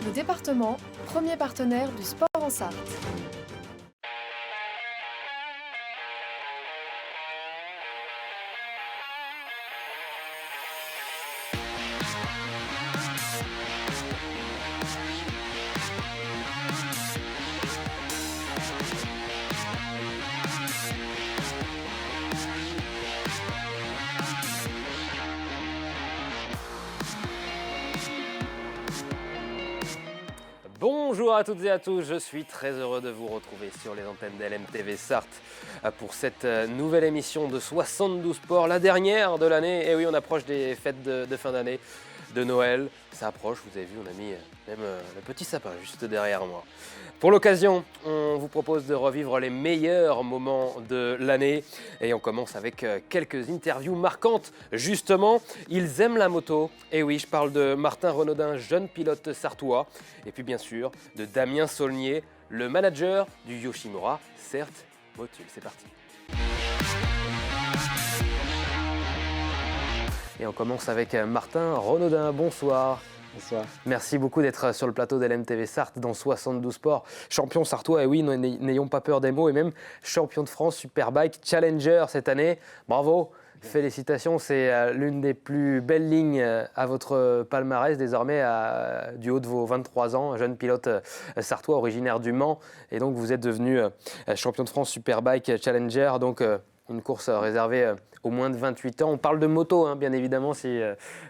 Le département, premier partenaire du sport en Sarthe. Bonjour à toutes et à tous, je suis très heureux de vous retrouver sur les antennes d'LMTV Sarthe pour cette nouvelle émission de 72 Sports, la dernière de l'année. Et oui, on approche des fêtes de fin d'année, de Noël, ça approche, vous avez vu, on a mis même le petit sapin juste derrière moi. Pour l'occasion, on vous propose de revivre les meilleurs moments de l'année et on commence avec quelques interviews marquantes. Justement, ils aiment la moto. Et oui, je parle de Martin Renaudin, jeune pilote sartois, et puis bien sûr de Damien Saulnier, le manager du Yoshimura, certes Motul. C'est parti. Et on commence avec Martin Renaudin. Bonsoir. Bonsoir. Merci beaucoup d'être sur le plateau d'LMTV Sarthe dans 72 Sports. Champion sartois, et oui, n'ayons pas peur des mots, et même champion de France Superbike Challenger cette année. Bravo, félicitations, c'est l'une des plus belles lignes à votre palmarès désormais du haut de vos 23 ans, jeune pilote sartois originaire du Mans. Et donc vous êtes devenu champion de France Superbike Challenger, donc une course réservée aux moins de 28 ans. On parle de moto, bien évidemment, si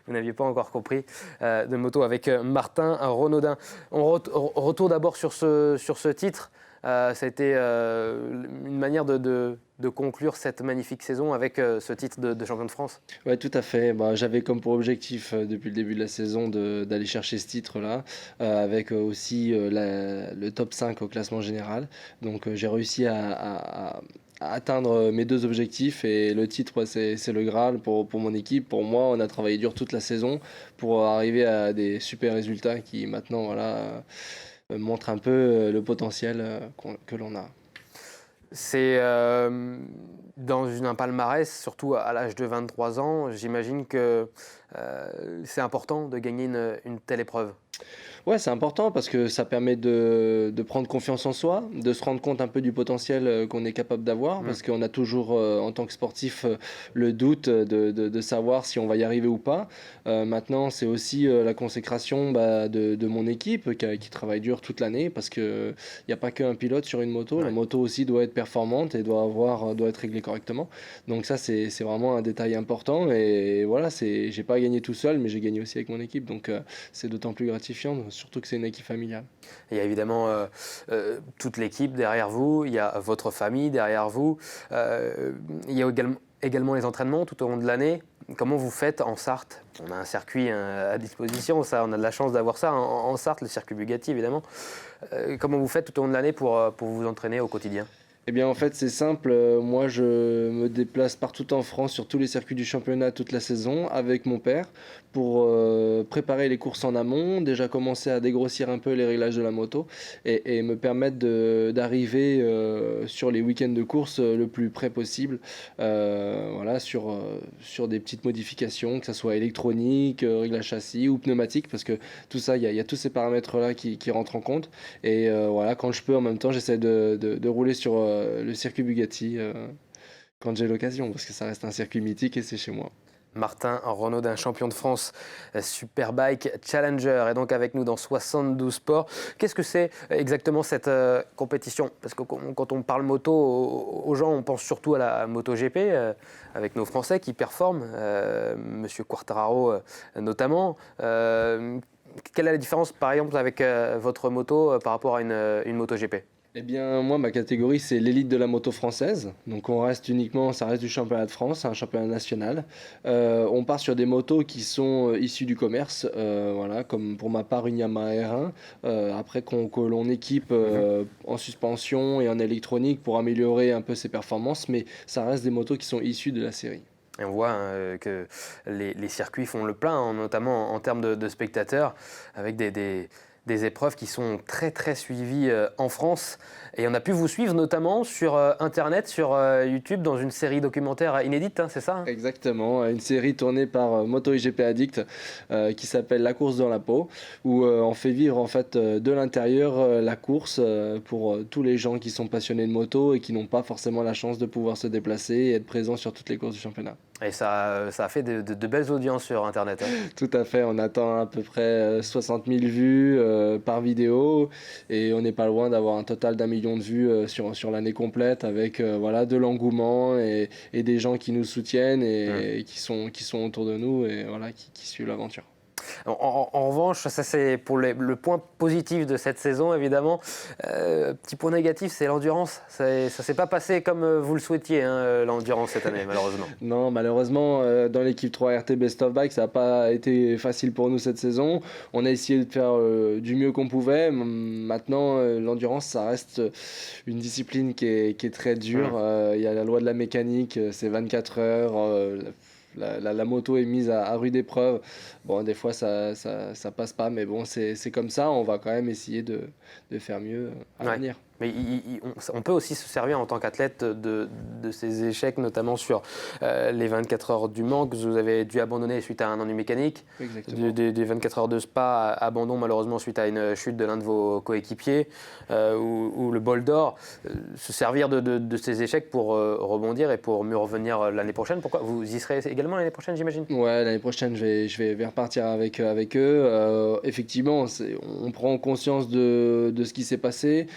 vous n'aviez pas encore compris, de moto avec Martin Renaudin. On retourne d'abord sur ce titre. Ça a été une manière de conclure cette magnifique saison avec ce titre de champion de France. Oui, tout à fait. J'avais comme pour objectif depuis le début de la saison d'aller chercher ce titre-là, avec aussi le top 5 au classement général. Donc j'ai réussi à atteindre mes deux objectifs, et le titre, c'est le Graal pour mon équipe. Pour moi, on a travaillé dur toute la saison pour arriver à des super résultats qui maintenant montrent un peu le potentiel que l'on a. C'est dans un palmarès, surtout à l'âge de 23 ans, j'imagine que c'est important de gagner une telle épreuve. Ouais, c'est important parce que ça permet de prendre confiance en soi, de se rendre compte un peu du potentiel qu'on est capable d'avoir, parce qu'on a toujours, en tant que sportif, le doute de savoir si on va y arriver ou pas. Maintenant, c'est aussi la consécration de mon équipe qui travaille dur toute l'année, parce qu'il n'y a pas qu'un pilote sur une moto. Ouais. La moto aussi doit être performante et doit être réglée correctement. Donc ça, c'est vraiment un détail important. Et voilà, j'ai pas gagné tout seul, mais j'ai gagné aussi avec mon équipe. Donc c'est d'autant plus gratifiant, surtout que c'est une équipe familiale. Il y a évidemment toute l'équipe derrière vous, il y a votre famille derrière vous, il y a également les entraînements tout au long de l'année. Comment vous faites en Sarthe? On a un circuit à disposition, ça, on a de la chance d'avoir ça en Sarthe, le circuit Bugatti évidemment. Comment vous faites tout au long de l'année pour vous entraîner au quotidien? Eh bien, en fait, c'est simple. Moi, je me déplace partout en France sur tous les circuits du championnat toute la saison avec mon père pour préparer les courses en amont, déjà commencer à dégrossir un peu les réglages de la moto et me permettre d'arriver sur les week-ends de course le plus près possible, voilà, sur des petites modifications, que ce soit électronique, réglage châssis ou pneumatique, parce que tout ça, il y a tous ces paramètres-là qui rentrent en compte. Et voilà, quand je peux, en même temps, j'essaie de rouler sur le circuit Bugatti quand j'ai l'occasion, parce que ça reste un circuit mythique et c'est chez moi. Martin Renaudin, champion de France Superbike Challenger, est donc avec nous dans 72 Sports. Qu'est-ce que c'est exactement cette compétition? Parce que quand on parle moto aux gens, on pense surtout à la MotoGP, avec nos Français qui performent, Monsieur Quartararo notamment. Quelle est la différence, par exemple, avec votre moto par rapport à une MotoGP? Eh bien, moi, ma catégorie, c'est l'élite de la moto française. Donc, ça reste du championnat de France, un championnat national. On part sur des motos qui sont issues du commerce, voilà, comme pour ma part une Yamaha R1. Après, que l'on équipe en suspension et en électronique pour améliorer un peu ses performances, mais ça reste des motos qui sont issues de la série. Et on voit que les circuits font le plein, notamment en termes de spectateurs, avec des des épreuves qui sont très très suivies en France. Et on a pu vous suivre notamment sur Internet, sur YouTube, dans une série documentaire inédite, hein, c'est ça, hein? Exactement, une série tournée par MotoGP Addict qui s'appelle La course dans la peau, où on fait vivre en fait de l'intérieur la course pour tous les gens qui sont passionnés de moto et qui n'ont pas forcément la chance de pouvoir se déplacer et être présents sur toutes les courses du championnat. Et ça a fait de belles audiences sur Internet, hein. Tout à fait, on attend à peu près 60 000 vues par vidéo et on n'est pas loin d'avoir un total d'1 million de vues sur l'année complète avec voilà, de l'engouement et des gens qui nous soutiennent et qui sont autour de nous et voilà, qui suivent l'aventure. En revanche, ça c'est pour le point positif de cette saison, évidemment. Petit point négatif, c'est l'endurance. Ça ne s'est pas passé comme vous le souhaitiez, hein, l'endurance cette année, malheureusement. Non, malheureusement, dans l'équipe 3 RT Best of Bike, ça n'a pas été facile pour nous cette saison. On a essayé de faire du mieux qu'on pouvait. Maintenant, l'endurance, ça reste une discipline qui est très dure. Il y a la loi de la mécanique, c'est 24 heures. La moto est mise à rude épreuve. Bon, des fois, ça passe pas, mais bon, c'est comme ça. On va quand même essayer de faire mieux à l'avenir. Mais on peut aussi se servir en tant qu'athlète de ces échecs, notamment sur les 24 heures du Mans que vous avez dû abandonner suite à un ennui mécanique. Des 24 heures de Spa, abandon malheureusement suite à une chute de l'un de vos coéquipiers, ou le bol d'or. Se servir de ces échecs pour rebondir et pour mieux revenir l'année prochaine. Pourquoi vous y serez également l'année prochaine, j'imagine? Ouais, l'année prochaine, je vais repartir avec eux. Effectivement, on prend conscience de ce qui s'est passé.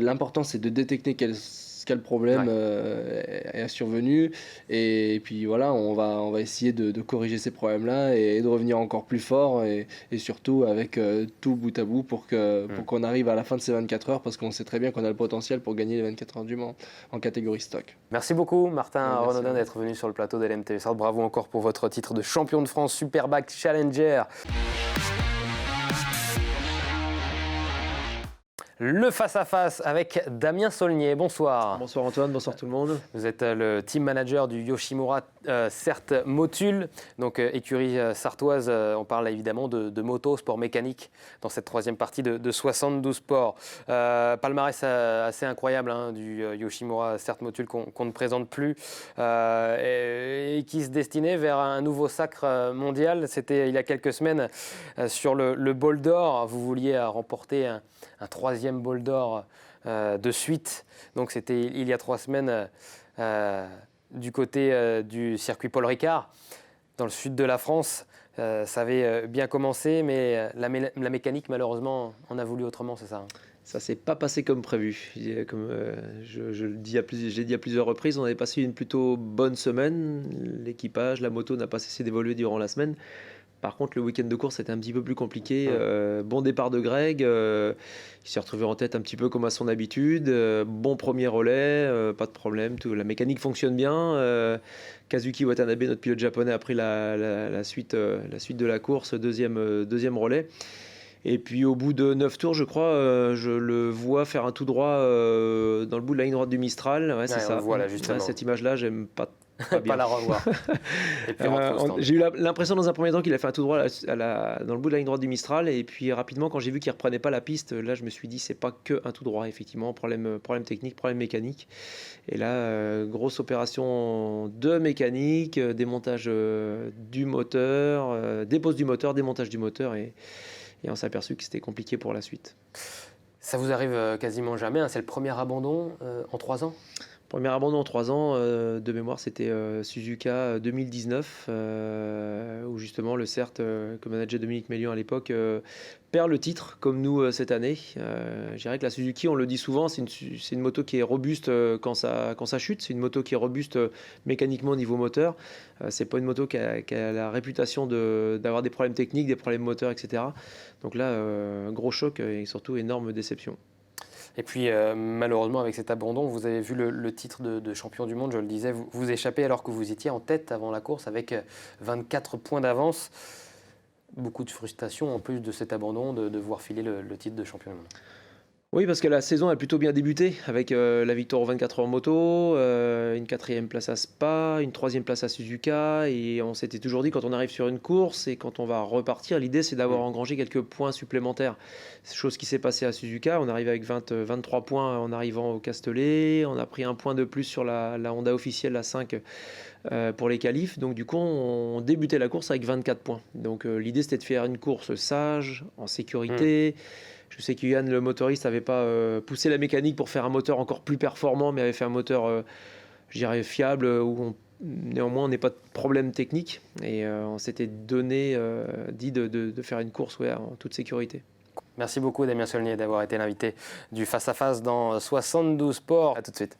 L'important, c'est de détecter quel problème est survenu. Et puis voilà, on va essayer de corriger ces problèmes-là et de revenir encore plus fort et surtout avec tout bout à bout pour qu'on arrive à la fin de ces 24 heures parce qu'on sait très bien qu'on a le potentiel pour gagner les 24 heures du Mans en catégorie stock. Merci beaucoup, Martin Renaudin, merci. d'être venu sur le plateau de l'MTV Sarthe. Bravo encore pour votre titre de champion de France Superbike Challenger. Le face-à-face avec Damien Saulnier. Bonsoir. Bonsoir Antoine, bonsoir tout le monde. Vous êtes le team manager du Yoshimura Cert Motul, donc écurie sartoise. On parle évidemment de moto, sport mécanique dans cette troisième partie de 72 sports. Palmarès assez incroyable du Yoshimura Cert Motul qu'on ne présente plus et qui se destinait vers un nouveau sacre mondial. C'était il y a quelques semaines sur le bol d'or. Vous vouliez remporter un troisième bol d'or de suite. Donc c'était il y a 3 semaines du côté du circuit Paul Ricard, dans le sud de la France. Ça avait bien commencé, mais la mécanique, malheureusement, en a voulu autrement, c'est ça, hein? Ça s'est pas passé comme prévu. Comme je le dis j'ai dit à plusieurs reprises, on avait passé une plutôt bonne semaine. L'équipage, la moto n'a pas cessé d'évoluer durant la semaine. Par contre, le week-end de course était un petit peu plus compliqué. Bon départ de Greg, il s'est retrouvé en tête un petit peu comme à son habitude. Bon premier relais, pas de problème, la mécanique fonctionne bien. Kazuki Watanabe, notre pilote japonais, a pris la suite de la course, deuxième relais. Et puis au bout de 9 tours, je crois, je le vois faire un tout droit dans le bout de la ligne droite du Mistral. Ouais, c'est ça. Voilà, justement. Cette image-là, j'aime pas. Pas la revoir. Et puis j'ai eu l'impression dans un premier temps qu'il a fait un tout droit dans le bout de la ligne droite du Mistral, et puis rapidement quand j'ai vu qu'il reprenait pas la piste, là je me suis dit c'est pas que un tout droit, effectivement, problème technique, problème mécanique. Et là grosse opération de mécanique, démontage du moteur, dépose du moteur, démontage du moteur, et on s'est aperçu que c'était compliqué pour la suite. Ça vous arrive quasiment jamais, hein. C'est le premier abandon en 3 ans? Premier abandon en 3 ans, de mémoire, c'était Suzuka 2019, où justement le CERT, que manageait Dominique Mélion à l'époque, perd le titre, comme nous cette année. Je dirais que la Suzuki, on le dit souvent, c'est une moto qui est robuste quand ça chute, c'est une moto qui est robuste mécaniquement au niveau moteur. C'est pas une moto qui a la réputation d'avoir des problèmes techniques, des problèmes moteurs, etc. Donc là, gros choc et surtout énorme déception. Et puis, malheureusement, avec cet abandon, vous avez vu le titre de champion du monde, je le disais, vous échappez alors que vous étiez en tête avant la course avec 24 points d'avance. Beaucoup de frustration en plus de cet abandon, de voir filer le titre de champion du monde. Oui, parce que la saison a plutôt bien débuté avec la victoire aux 24 heures moto, une 4e place à Spa, une 3e place à Suzuka. Et on s'était toujours dit, quand on arrive sur une course et quand on va repartir, l'idée c'est d'avoir engrangé quelques points supplémentaires. C'est chose qui s'est passée à Suzuka. On arrive avec 23 points en arrivant au Castellet. On a pris un point de plus sur la Honda officielle, la 5, pour les qualifs. Donc du coup, on débutait la course avec 24 points. Donc l'idée c'était de faire une course sage, en sécurité. Je sais que Yann, le motoriste, n'avait pas poussé la mécanique pour faire un moteur encore plus performant, mais avait fait un moteur, je dirais, fiable, où néanmoins on n'est pas de problème technique. Et on s'était dit de faire une course en toute sécurité. Merci beaucoup Damien Saulnier d'avoir été l'invité du Face à Face dans 72 Sports. À tout de suite.